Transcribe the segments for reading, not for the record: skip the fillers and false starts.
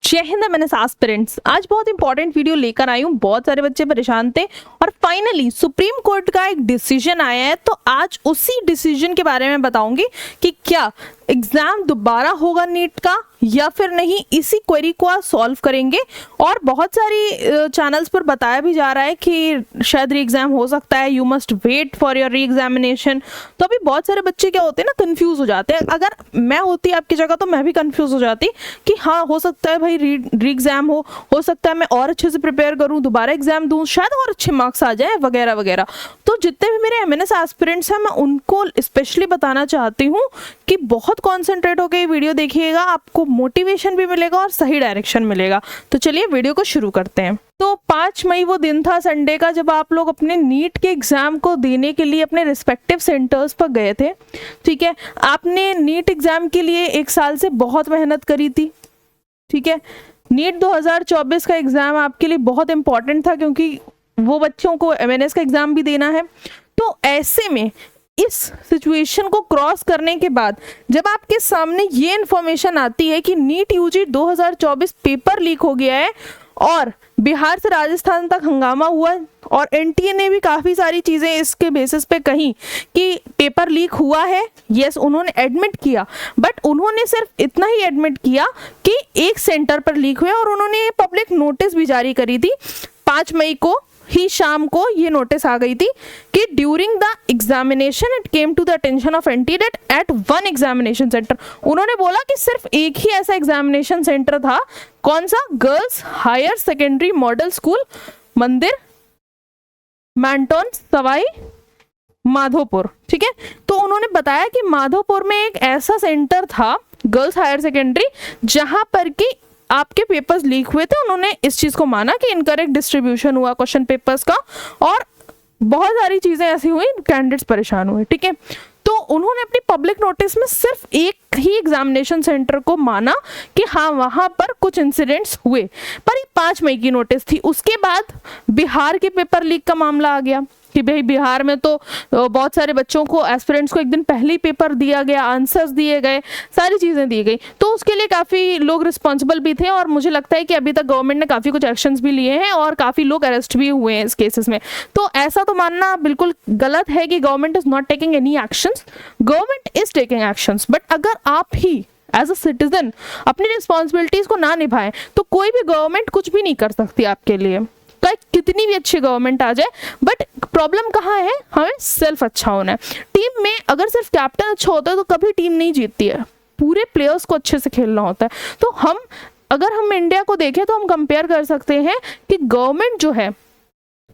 जय हिंद मैंने एस्पिरेंट्स। आज बहुत इंपॉर्टेंट वीडियो लेकर आई हूँ। बहुत सारे बच्चे परेशान थे और फाइनली सुप्रीम कोर्ट का एक डिसीजन आया है, तो आज उसी डिसीजन के बारे में बताऊंगी कि क्या एग्जाम दोबारा होगा नीट का या फिर नहीं। इसी क्वेरी को आज सॉल्व करेंगे और बहुत सारी चैनल्स पर बताया भी जा रहा है कि शायद री एग्जाम हो सकता है, you must wait for your re examination. तो अभी बहुत सारे बच्चे क्या होते हैं ना, कंफ्यूज हो जाते हैं। अगर मैं होती आपकी जगह तो मैं भी कंफ्यूज हो जाती कि हाँ हो सकता है भाई री एग्जाम हो सकता है मैं और अच्छे से प्रिपेयर करूँ, दोबारा एग्जाम दूँ, शायद और अच्छे मार्क्स आ जाए वगैरह वगैरह। तो जितने भी मेरे एमएनएस एस्पिरेंट्स हैं मैं उनको स्पेशली बताना चाहती हूँ कि बहुत कॉन्सेंट्रेट होकर ये वीडियो देखिएगा, आपको मोटिवेशन भी मिलेगा और सही डायरेक्शन मिलेगा। तो चलिए वीडियो को शुरू करते हैं। तो 5 मई वो दिन था संडे का जब आप लोग अपने नीट के एग्जाम को देने के लिए अपने रिस्पेक्टिव सेंटर्स पर गए थे। ठीक है, आपने नीट एग्जाम के लिए 1 साल से बहुत मेहनत करी थी। ठीक है, नीट 2024 का एग्जाम आपके लिए बहुत इंपॉर्टेंट था क्योंकि वो बच्चों को एमएनएस का एग्जाम भी देना है। तो ऐसे में इस सिचुएशन को क्रॉस करने के बाद जब आपके सामने ये इन्फॉर्मेशन आती है कि नीट यूजी 2024 पेपर लीक हो गया है और बिहार से राजस्थान तक हंगामा हुआ और एनटीए ने भी काफ़ी सारी चीज़ें इसके बेसिस पे कही कि पेपर लीक हुआ है। यस, उन्होंने एडमिट किया, बट उन्होंने सिर्फ इतना ही एडमिट किया कि एक सेंटर पर लीक हुआ और उन्होंने पब्लिक नोटिस भी जारी करी थी। 5 मई को ही शाम को ये नोटिस आ गई थी कि during the examination it came to the attention of NTA that at one examination centre, उन्होंने बोला कि सिर्फ एक ही ऐसा एग्जामिनेशन सेंटर था। कौन सा? Girls higher secondary model school मंदिर, मैंटोन, सवाई माधोपुर। ठीक है, तो उन्होंने बताया कि माधोपुर में एक ऐसा सेंटर था गर्ल्स हायर सेकेंडरी जहां पर कि आपके पेपर्स लीक हुए थे। उन्होंने इस चीज को माना कि इनकरेक्ट डिस्ट्रीब्यूशन हुआ क्वेश्चन पेपर्स का और बहुत सारी चीजें ऐसी हुई, कैंडिडेट्स परेशान हुए। ठीक है, तो उन्होंने अपनी पब्लिक नोटिस में सिर्फ एक ही एग्जामिनेशन सेंटर को माना कि हाँ वहां पर कुछ इंसिडेंट्स हुए, पर ये 5 मई की नोटिस थी। उसके बाद बिहार के पेपर लीक का मामला आ गया कि भाई बिहार में तो बहुत सारे बच्चों को, एस्पिरेंट्स को एक दिन पहले ही पेपर दिया गया, आंसर्स दिए गए, सारी चीज़ें दी गई। तो उसके लिए काफ़ी लोग रिस्पॉन्सिबल भी थे और मुझे लगता है कि अभी तक गवर्नमेंट ने काफ़ी कुछ एक्शंस भी लिए हैं और काफ़ी लोग अरेस्ट भी हुए हैं इस केसेस में। तो ऐसा तो मानना बिल्कुल गलत है कि government is not taking any actions. Government is taking actions, but अगर आप ही एज अ सिटीजन अपनी रिस्पॉन्सिबिलिटीज़ को ना निभाएं तो कोई भी गवर्नमेंट कुछ भी नहीं कर सकती आपके लिए, कितनी भी अच्छी गवर्नमेंट आ जाए। बट प्रॉब्लम कहाँ है? हमें सेल्फ अच्छा होना है। टीम में अगर सिर्फ कैप्टन अच्छा होता है तो कभी टीम नहीं जीतती है, पूरे प्लेयर्स को अच्छे से खेलना होता है। तो अगर हम इंडिया को देखें तो हम कंपेयर कर सकते हैं कि गवर्नमेंट जो है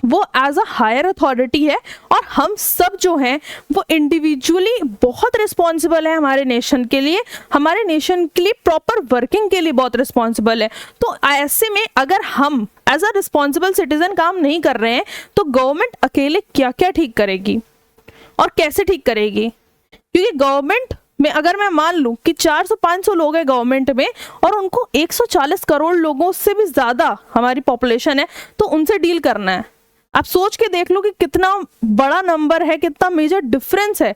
वो एज अ हायर अथॉरिटी है और हम सब जो हैं वो इंडिविजुअली बहुत रिस्पॉन्सिबल है हमारे नेशन के लिए, हमारे नेशन के लिए प्रॉपर वर्किंग के लिए बहुत रिस्पॉन्सिबल है। तो ऐसे में अगर हम एज अ रिस्पॉन्सिबल सिटीजन काम नहीं कर रहे हैं तो गवर्नमेंट अकेले क्या क्या ठीक करेगी और कैसे ठीक करेगी? क्योंकि गवर्नमेंट में अगर मैं मान लूँ कि 400-500 लोग हैं गवर्नमेंट में और उनको 140 करोड़ लोगों से भी ज़्यादा हमारी पॉपुलेशन है, तो उनसे डील करना है। आप सोच के देख लो कि कितना बड़ा नंबर है, कितना मेजर डिफरेंस है।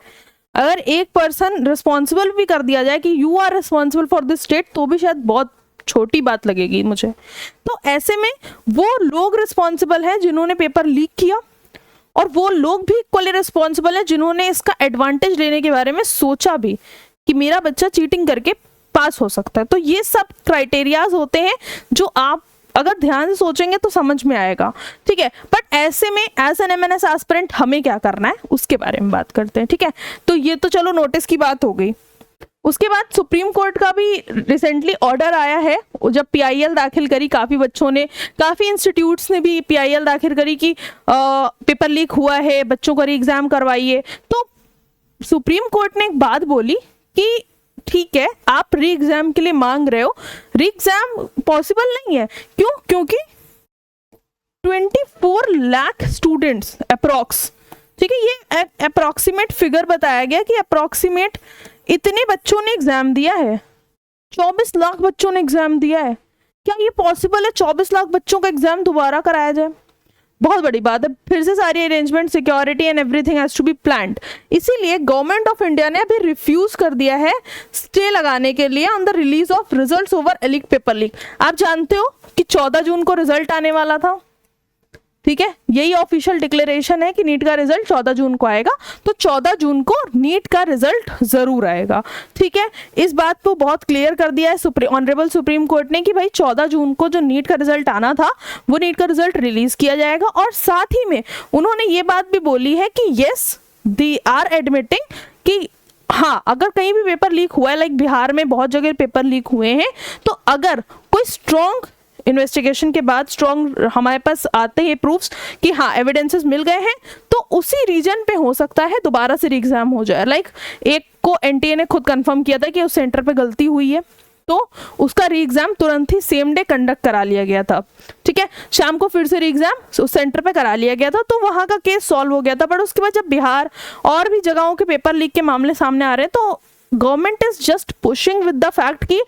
अगर एक पर्सन रिस्पॉन्सिबल भी कर दिया जाए कि you are responsible for this state, तो भी शायद बहुत छोटी बात लगेगी मुझे। तो ऐसे में वो लोग रिस्पॉन्सिबल हैं जिन्होंने पेपर लीक किया और वो लोग भी इक्वली रिस्पॉन्सिबल हैं जिन्होंने इसका एडवांटेज लेने के बारे में सोचा भी कि मेरा बच्चा चीटिंग करके पास हो सकता है। तो ये सब क्राइटेरियाज होते हैं जो आप अगर ध्यान से सोचेंगे तो समझ में आएगा। ठीक है, बट ऐसे में एज एन एमएनएस एस्पिरेंट हमें क्या करना है उसके बारे में बात करते हैं। ठीक है, तो ये तो चलो नोटिस की बात हो गई। उसके बाद सुप्रीम कोर्ट का भी रिसेंटली ऑर्डर आया है। जब पीआईएल दाखिल करी, काफ़ी बच्चों ने, काफ़ी इंस्टीट्यूट्स ने भी पीआईएल दाखिल करी कि पेपर लीक हुआ है, बच्चों का री एग्ज़ाम करवाइए। तो सुप्रीम कोर्ट ने एक बात बोली कि ठीक है, आप री एग्जाम के लिए मांग रहे हो, री एग्जाम पॉसिबल नहीं है। क्यों? क्योंकि 24 लाख स्टूडेंट्स अप्रॉक्स, ठीक है, ये अप्रॉक्सीमेट फिगर बताया गया कि अप्रॉक्सीमेट इतने बच्चों ने एग्जाम दिया है। 24 लाख बच्चों ने एग्जाम दिया है। क्या ये पॉसिबल है 24 लाख बच्चों का एग्जाम दोबारा कराया जाए? बहुत बड़ी बात है, फिर से सारी arrangement, security and everything has to be planned. इसीलिए गवर्नमेंट ऑफ इंडिया ने अभी रिफ्यूज कर दिया है स्टे लगाने के लिए on the release of results over leak paper leak. आप जानते हो कि 14 जून को रिजल्ट आने वाला था, ठीक है, यही ऑफिशियल डिक्लेरेशन है कि नीट का रिजल्ट 14 जून को आएगा, तो 14 जून को नीट का रिजल्ट जरूर आएगा, ठीक है। इस बात को बहुत क्लियर कर दिया है ऑनरेबल सुप्रीम कोर्ट ने कि भाई 14 जून को जो नीट का रिजल्ट आना था वो नीट का रिजल्ट रिलीज किया जाएगा। और साथ ही में उन्होंने ये बात भी बोली है कि यस दे आर एडमिटिंग कि हाँ, अगर कहीं भी पेपर लीक हुआ है, लाइक बिहार में बहुत जगह पेपर लीक हुए हैं, तो अगर कोई स्ट्रॉन्ग इन्वेस्टिगेशन के बाद स्ट्रॉन्ग हमारे पास आते हैं प्रूफ्स कि हाँ एविडेंसेस मिल गए हैं, तो उसी रीजन पे हो सकता है दोबारा से एग्जाम हो जाए। लाइक एक को एनटीए ने खुद कंफर्म किया था कि उस सेंटर पे गलती हुई है, तो उसका री एग्जाम तुरंत ही सेम डे कंडक्ट करा लिया गया था, ठीक है, शाम को फिर से री एग्जाम उस सेंटर पे करा लिया गया था, तो वहाँ का केस सॉल्व हो गया था। बट उसके बाद जब बिहार और भी जगहों के पेपर लीक के मामले सामने आ रहे हैं, तो government is just pushing with the fact कि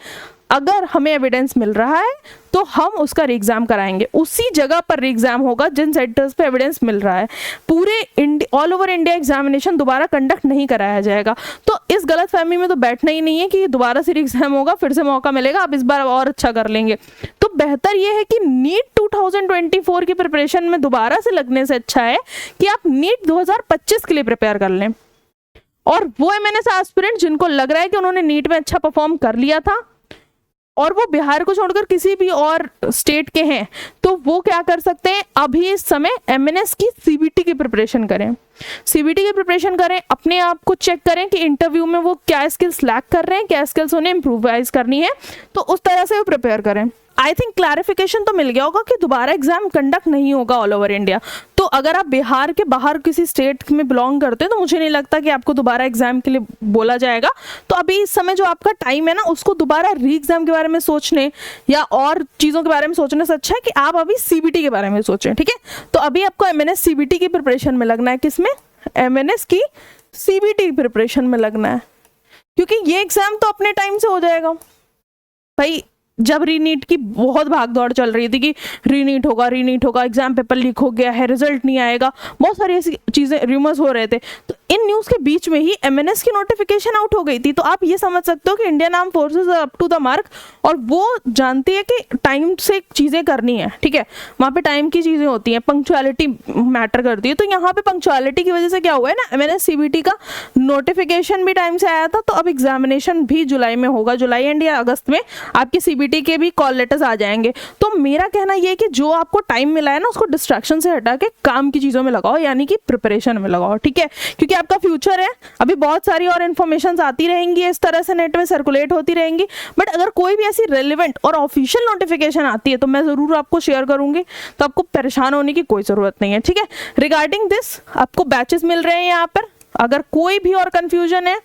अगर हमें एविडेंस मिल रहा है तो हम उसका री एग्जाम कराएंगे, उसी जगह पर री एग्जाम होगा जिन सेंटर्स पे एविडेंस मिल रहा है। पूरे ऑल ओवर इंडिया एग्जामिनेशन दोबारा कंडक्ट नहीं कराया जाएगा। तो इस गलतफहमी में तो बैठना ही नहीं है कि दोबारा से री एग्जाम होगा, फिर से मौका मिलेगा, अब इस बार और अच्छा कर लेंगे। तो बेहतर ये है कि नीट 2024 की प्रिपरेशन में दोबारा से लगने से अच्छा है कि आप नीट 2025 के लिए प्रिपेयर कर लें। और वो एमएनएस एस्पिरेंट जिनको लग रहा है कि उन्होंने नीट में अच्छा परफॉर्म कर लिया था और वो बिहार को छोड़कर किसी भी और स्टेट के हैं, तो वो क्या कर सकते हैं, अभी इस समय एमएनएस की सीबीटी की प्रिपरेशन करें, सीबीटी की प्रिपरेशन करें, अपने आप को चेक करें कि इंटरव्यू में वो क्या स्किल्स लैक कर रहे हैं, क्या स्किल्स उन्हें इम्प्रूवाइज करनी है, तो उस तरह से वो प्रिपेयर करें। आई थिंक क्लैरिफिकेशन तो मिल गया होगा कि दोबारा एग्जाम कंडक्ट नहीं होगा ऑल ओवर इंडिया। तो अगर आप बिहार के बाहर किसी स्टेट में बिलोंग करते हैं तो मुझे नहीं लगता कि आपको दोबारा एग्जाम के लिए बोला जाएगा। तो अभी इस समय जो आपका टाइम है ना, उसको दोबारा री एग्जाम के बारे में सोचने या और चीज़ों के बारे में सोचने से अच्छा है कि आप अभी सीबीटी के बारे में सोचें, ठीक है। तो अभी आपको एमएनएस सीबीटी की प्रिपरेशन में लगना है, किसमें, एमएनएस की सीबीटी प्रिपरेशन में लगना है, क्योंकि ये एग्जाम तो अपने टाइम से हो जाएगा। भाई जब रीनीट की बहुत भागदौड़ चल रही थी कि रीनीट होगा, एग्जाम पेपर लीक हो गया है, रिजल्ट नहीं आएगा, बहुत सारी ऐसी चीज़ें रूमर्स हो रहे थे, तो इन न्यूज़ के बीच में ही एमएनएस की नोटिफिकेशन आउट हो गई थी। तो आप ये समझ सकते हो कि Indian arm forces up to the mark, और वो जानती है कि टाइम से चीज़ें करनी है, ठीक है, वहाँ पे टाइम की चीज़ें होती हैं, पंक्चुअलिटी मैटर करती है। तो यहाँ पे पंक्चुअलिटी की वजह से क्या हुआ है ना, एमएनएस सीबीटी का नोटिफिकेशन भी टाइम से आया था, तो अब एग्जामिनेशन भी जुलाई में होगा, जुलाई एंड या अगस्त में आपकी सीबीटी के भी कॉल लेटर्स आ जाएंगे। तो मेरा कहना ये है कि जो आपको टाइम मिला है ना, उसको डिस्ट्रैक्शन से हटा के काम की चीज़ों में लगाओ, यानी कि प्रिपरेशन में लगाओ, ठीक है, क्योंकि आपका फ्यूचर है। अभी बहुत सारी और इन्फॉर्मेशन आती रहेंगी, इस तरह से नेट में सर्कुलेट होती रहेंगी, बट अगर कोई भी ऐसी रेलिवेंट और ऑफिशियल नोटिफिकेशन आती है तो मैं ज़रूर आपको शेयर करूंगी, तो आपको परेशान होने की कोई ज़रूरत नहीं है, ठीक है। रिगार्डिंग दिस आपको बैचेस मिल रहे हैं यहाँ पर, अगर कोई भी और कन्फ्यूजन है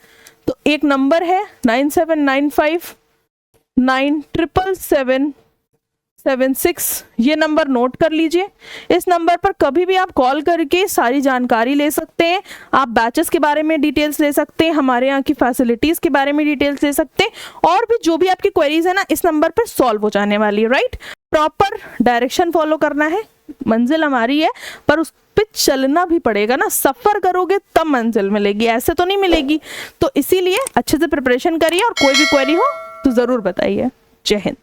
तो एक नंबर है 9795977776, ये नंबर नोट कर लीजिए। इस नंबर पर कभी भी आप कॉल करके सारी जानकारी ले सकते हैं, आप बैचेस के बारे में डिटेल्स ले सकते हैं, हमारे यहाँ की फैसिलिटीज़ के बारे में डिटेल्स ले सकते हैं, और भी जो भी आपकी क्वेरीज है ना, इस नंबर पर सॉल्व हो जाने वाली है, राइट। प्रॉपर डायरेक्शन फॉलो करना है, मंजिल हमारी है पर उस पे चलना भी पड़ेगा ना, सफ़र करोगे तब मंजिल मिलेगी, ऐसे तो नहीं मिलेगी। तो इसीलिए अच्छे से प्रिपरेशन करिए, और कोई भी क्वेरी हो तो ज़रूर बताइए। जय हिंद।